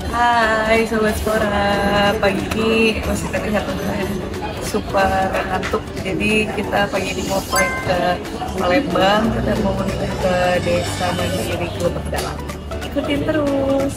Hai Sobat Spora, pagi ini masih terlihat super ngantuk. Jadi kita pagi ini mau flight ke Palembang, kita mau menuju ke Desa Mandiri Glebak Dalam. Ikutin terus.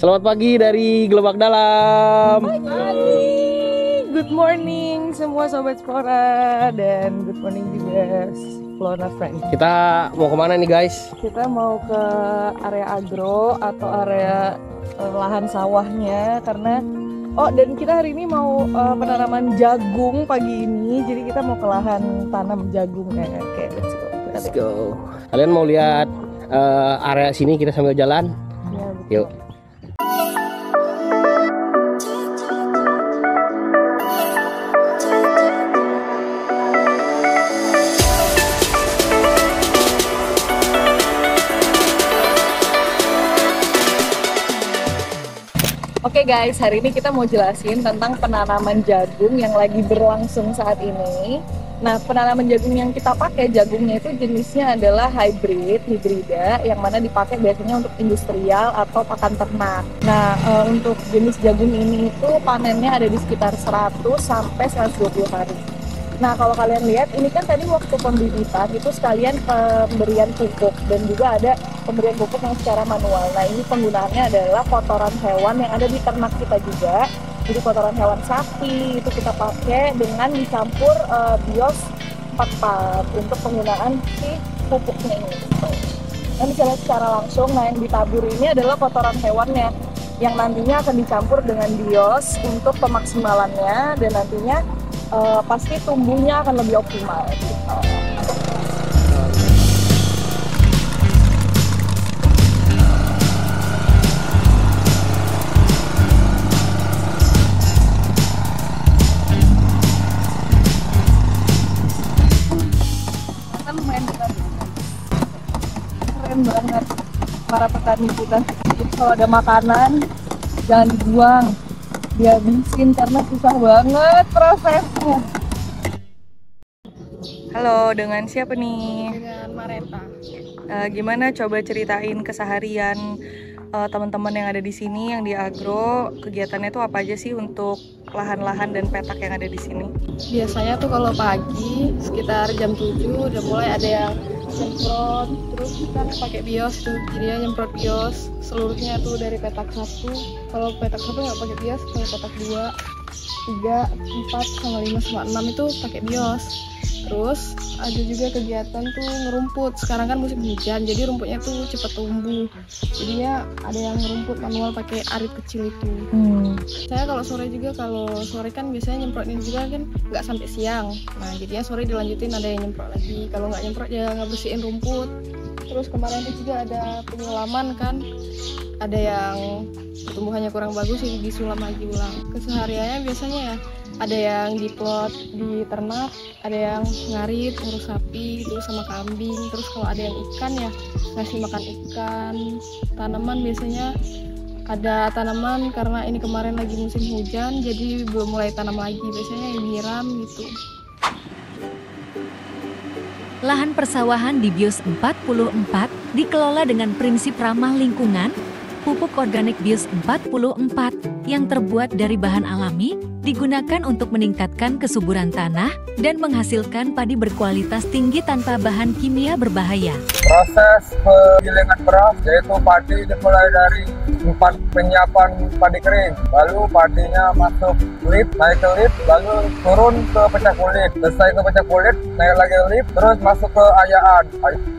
Selamat pagi dari Glebak Dalam. Pagi. Good morning semua Sobat Spora dan good morning juga Flona Friend. Kita mau kemana nih guys? Kita mau ke area agro atau area lahan sawahnya karena dan kita hari ini mau penanaman jagung pagi ini. Jadi kita mau ke lahan tanam jagungnya. Oke, let's go. Let's go. Kalian mau lihat area sini, kita sambil jalan? Ya, betul. Yuk. Oke guys, hari ini kita mau jelasin tentang penanaman jagung yang lagi berlangsung saat ini. Nah, penanaman jagung yang kita pakai, jagungnya itu jenisnya adalah hibrida, yang mana dipakai biasanya untuk industrial atau pakan ternak. Nah, untuk jenis jagung ini itu panennya ada di sekitar 100 sampai 120 hari. Nah, kalau kalian lihat, ini kan tadi waktu pembibitan itu sekalian pemberian pupuk dan juga ada pemberian pupuk yang secara manual. Nah, ini penggunaannya adalah kotoran hewan yang ada di ternak kita juga. Jadi kotoran hewan sapi itu kita pakai dengan dicampur bios 4 part untuk penggunaan si pupuknya ini. Nah, bisa lihat secara langsung, nah yang ditabur ini adalah kotoran hewannya yang nantinya akan dicampur dengan bios untuk pemaksimalannya dan nantinya pasti tumbuhnya akan lebih optimal gitu. Kan lumayan berat. Keren banget para petani kita. Kalau ada makanan jangan dibuang, dihabisin karena susah banget prosesnya. Halo, dengan siapa nih? Dengan Mareta. Gimana coba ceritain keseharian teman-teman yang ada di sini yang di agro, kegiatannya tuh apa aja sih untuk lahan-lahan dan petak yang ada di sini? Biasanya tuh kalau pagi sekitar jam 7 udah mulai ada yang nyemprot, terus kita pakai bios tuh, jadinya nyemprot bios seluruhnya tuh dari petak 1. Kalau petak 1 nggak pakai bios, kalau petak 2, 3, 4, sama 5, sama 6 itu pakai bios. Terus ada juga kegiatan tuh ngerumput. Sekarang kan musim hujan, jadi rumputnya tuh cepet tumbuh. Jadinya ada yang ngerumput manual pakai arit kecil itu. Saya kalau sore kan biasanya nyemprotin juga kan nggak sampai siang. Nah jadinya sore dilanjutin ada yang nyemprot lagi. Kalau nggak nyemprot ya nggak bersihin rumput. Terus kemarin itu juga ada penyulaman kan. Ada yang pertumbuhannya kurang bagus jadi disulam lagi ulang. Kesehariannya biasanya ya ada yang diplot di ternak, ada yang ngarit, ngurus sapi, terus sama kambing. Terus kalau ada yang ikan ya ngasih makan ikan. Tanaman biasanya ada tanaman karena ini kemarin lagi musim hujan jadi belum mulai tanam lagi. Biasanya yang nyiram gitu. Lahan persawahan di BIOS 44 dikelola dengan prinsip ramah lingkungan. Pupuk organik BIOS 44 yang terbuat dari bahan alami digunakan untuk meningkatkan kesuburan tanah dan menghasilkan padi berkualitas tinggi tanpa bahan kimia berbahaya. Proses penggilingan beras yaitu padi dimulai dari 4 penyiapan padi kering, lalu padinya masuk lip, naik ke lip, lalu turun ke pecah kulit, selesai ke pecah kulit, naik lagi ke lip, terus masuk ke ayaan.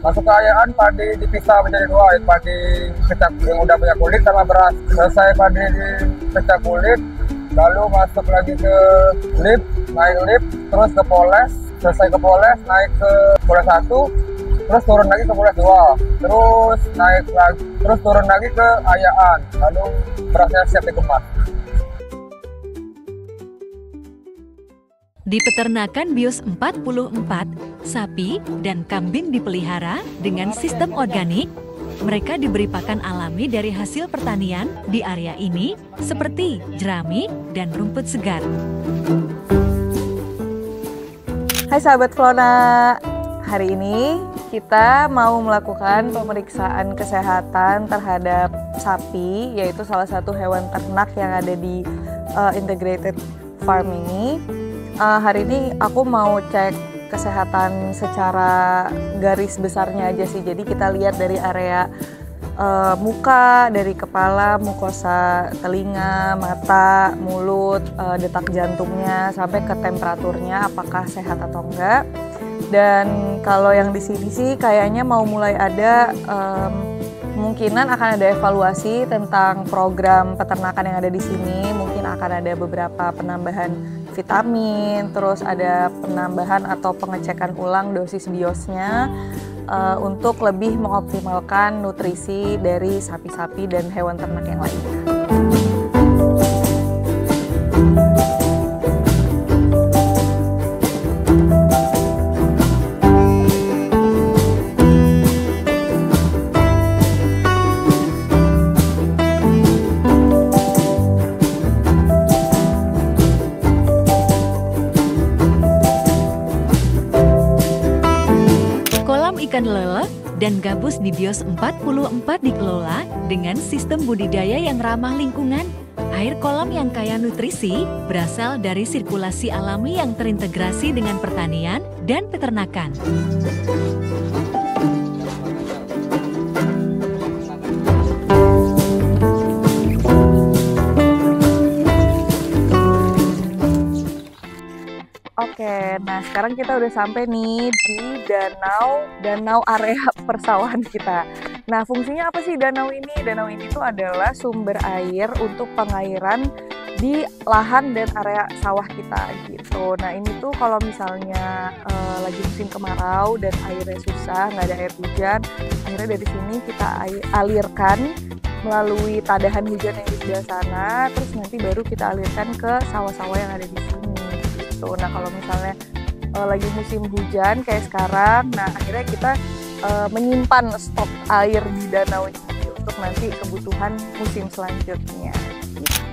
Masuk ke ayaan, padi dipisah menjadi 2, padi yang udah punya kulit sama beras. Selesai padi di pecah kulit, lalu masuk lagi ke lip, naik lip, terus ke poles, selesai ke poles, naik ke poles 1, terus turun lagi ke poles 2, terus naik lagi, terus turun lagi ke ayaan, lalu berasnya siap dikemas. Di peternakan BIOS 44, sapi dan kambing dipelihara dengan sistem organik. Mereka diberi pakan alami dari hasil pertanian di area ini, seperti jerami dan rumput segar. Hai sahabat Flona, hari ini kita mau melakukan pemeriksaan kesehatan terhadap sapi, yaitu salah satu hewan ternak yang ada di integrated farm ini. Hari ini aku mau cek kesehatan secara garis besarnya aja sih. Jadi kita lihat dari area muka, dari kepala, mukosa telinga, mata, mulut, detak jantungnya, sampai ke temperaturnya apakah sehat atau enggak. Dan kalau yang di sini sih kayaknya mau mulai ada kemungkinan akan ada evaluasi tentang program peternakan yang ada di sini. Mungkin akan ada beberapa penambahan vitamin, terus ada penambahan atau pengecekan ulang dosis biosnya untuk lebih mengoptimalkan nutrisi dari sapi-sapi dan hewan ternak yang lainnya. Ikan lele dan gabus di BIOS 44 dikelola dengan sistem budidaya yang ramah lingkungan. Air kolam yang kaya nutrisi berasal dari sirkulasi alami yang terintegrasi dengan pertanian dan peternakan. Oke, nah sekarang kita udah sampai nih di danau area persawahan kita. Nah, fungsinya apa sih danau ini? Danau ini tuh adalah sumber air untuk pengairan di lahan dan area sawah kita gitu. Nah, ini tuh kalau misalnya lagi musim kemarau dan airnya susah, nggak ada air hujan, akhirnya dari sini kita alirkan melalui tadahan hujan yang di sebelah sana, terus nanti baru kita alirkan ke sawah-sawah yang ada di sini. Nah, kalau misalnya lagi musim hujan kayak sekarang, nah akhirnya kita menyimpan stok air di danau ini untuk nanti kebutuhan musim selanjutnya.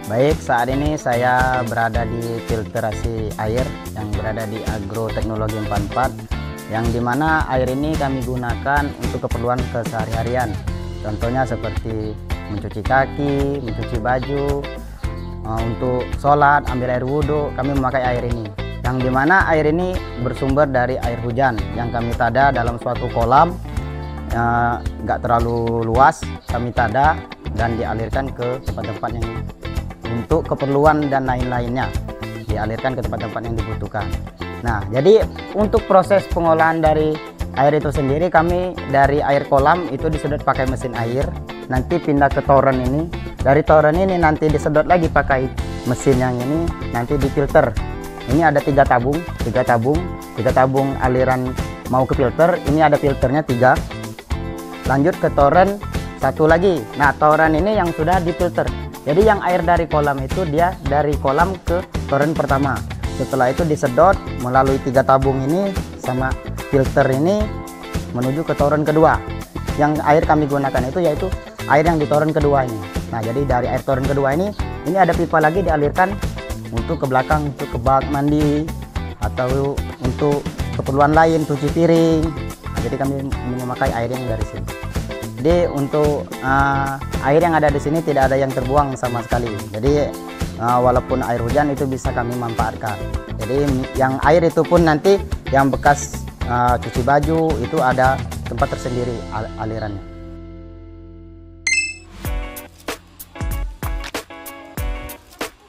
Baik, saat ini saya berada di filtrasi air yang berada di Agroteknologi 44, yang dimana air ini kami gunakan untuk keperluan kesehari-harian. Contohnya seperti mencuci kaki, mencuci baju, untuk sholat, ambil air wudhu, kami memakai air ini. Yang dimana air ini bersumber dari air hujan yang kami tada dalam suatu kolam, nggak terlalu luas, kami tada dan dialirkan ke tempat-tempat yang untuk keperluan dan lain-lainnya, dialirkan ke tempat-tempat yang dibutuhkan. Nah, jadi untuk proses pengolahan dari air itu sendiri, kami dari air kolam itu disedot pakai mesin air, nanti pindah ke toren ini. Dari toren ini nanti disedot lagi pakai mesin yang ini, nanti difilter. Ini ada 3 tabung aliran mau ke filter. Ini ada filternya 3. Lanjut ke toren 1 lagi. Nah, toren ini yang sudah difilter. Jadi yang air dari kolam itu dia dari kolam ke toren pertama. Setelah itu disedot melalui 3 tabung ini sama filter ini menuju ke toren kedua. Yang air kami gunakan itu yaitu air yang di toren kedua ini. Nah, jadi dari air toren kedua ini ada pipa lagi dialirkan untuk ke belakang, untuk ke bak mandi atau untuk keperluan lain, cuci piring. Nah, jadi kami memakai air yang dari sini. Jadi untuk air yang ada di sini tidak ada yang terbuang sama sekali. Jadi walaupun air hujan itu bisa kami manfaatkan. Jadi yang air itu pun nanti yang bekas cuci baju itu ada tempat tersendiri alirannya.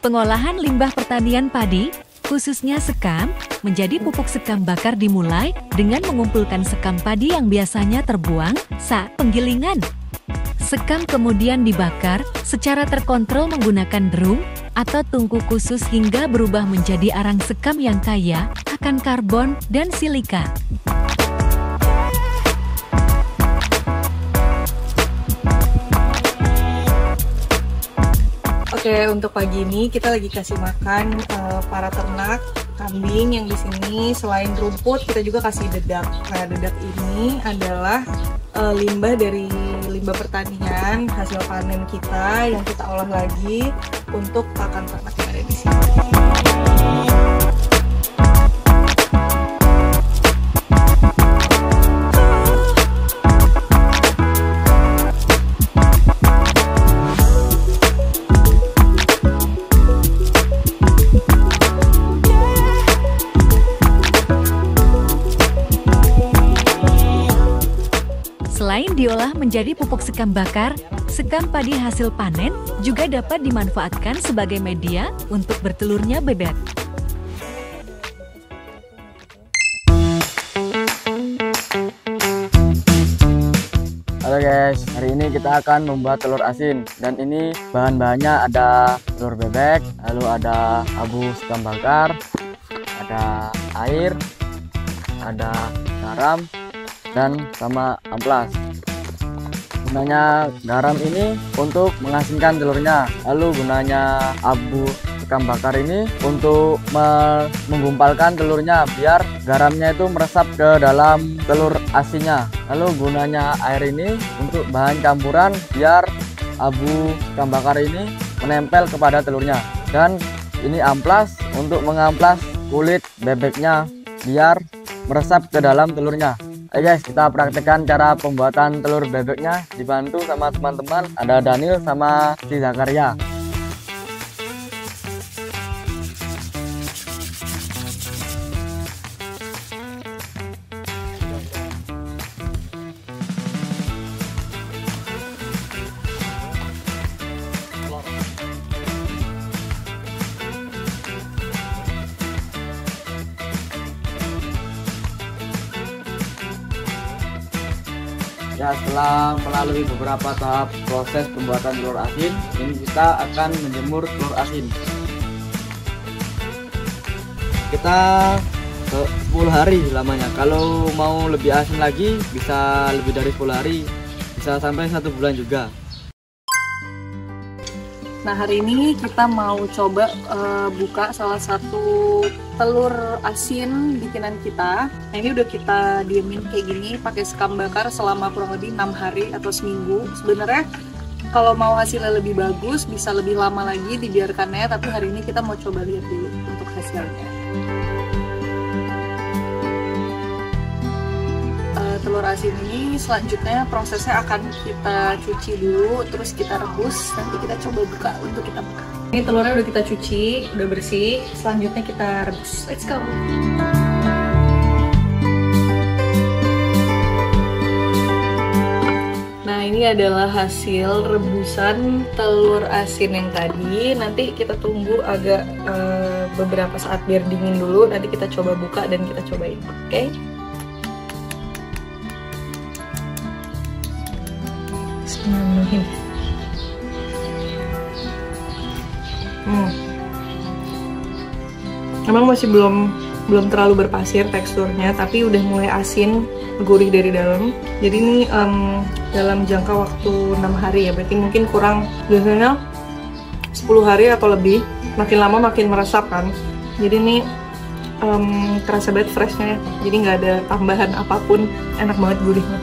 Pengolahan limbah pertanian padi, khususnya sekam, menjadi pupuk sekam bakar dimulai dengan mengumpulkan sekam padi yang biasanya terbuang saat penggilingan. Sekam kemudian dibakar secara terkontrol menggunakan drum atau tungku khusus hingga berubah menjadi arang sekam yang kaya akan karbon dan silika. Oke, untuk pagi ini kita lagi kasih makan para ternak kambing yang di sini selain rumput kita juga kasih dedak. Nah, dedak ini adalah limbah dari limbah pertanian hasil panen kita yang kita olah lagi untuk pakan ternak yang ada di sini. Selain diolah menjadi pupuk sekam bakar, sekam padi hasil panen juga dapat dimanfaatkan sebagai media untuk bertelurnya bebek. Halo guys, hari ini kita akan membuat telur asin, dan ini bahan-bahannya ada telur bebek, lalu ada abu sekam bakar, ada air, ada garam, dan sama amplas. Gunanya garam ini untuk mengasinkan telurnya, lalu gunanya abu sekam bakar ini untuk menggumpalkan telurnya biar garamnya itu meresap ke dalam telur asinnya. Lalu gunanya air ini untuk bahan campuran biar abu sekam bakar ini menempel kepada telurnya. Dan ini amplas untuk mengamplas kulit bebeknya biar meresap ke dalam telurnya. Oke guys, kita praktekkan cara pembuatan telur bebeknya dibantu sama teman-teman, ada Daniel sama si Zakaria. Ya, setelah melalui beberapa tahap proses pembuatan telur asin, ini kita akan menjemur telur asin. Kita 10 hari lamanya. Kalau mau lebih asin lagi bisa lebih dari 10 hari, bisa sampai 1 bulan juga. Nah, hari ini kita mau coba buka salah satu telur asin bikinan kita. Nah, ini udah kita diemin kayak gini pakai sekam bakar selama kurang lebih 6 hari atau seminggu. Sebenarnya kalau mau hasilnya lebih bagus bisa lebih lama lagi dibiarkannya, tapi hari ini kita mau coba lihat dulu untuk hasilnya. Telur asin ini selanjutnya prosesnya akan kita cuci dulu, terus kita rebus, nanti kita coba buka untuk kita makan. Ini telurnya udah kita cuci, udah bersih, selanjutnya kita rebus. Let's go! Nah, ini adalah hasil rebusan telur asin yang tadi. Nanti kita tunggu agak beberapa saat biar dingin dulu, nanti kita coba buka dan kita cobain, oke? Emang masih belum terlalu berpasir teksturnya, tapi udah mulai asin, gurih dari dalam. Jadi ini dalam jangka waktu 6 hari ya, berarti mungkin kurang, biasanya 10 hari atau lebih. Makin lama makin meresap kan. Jadi ini terasa banget freshnya, jadi nggak ada tambahan apapun, enak banget gurihnya.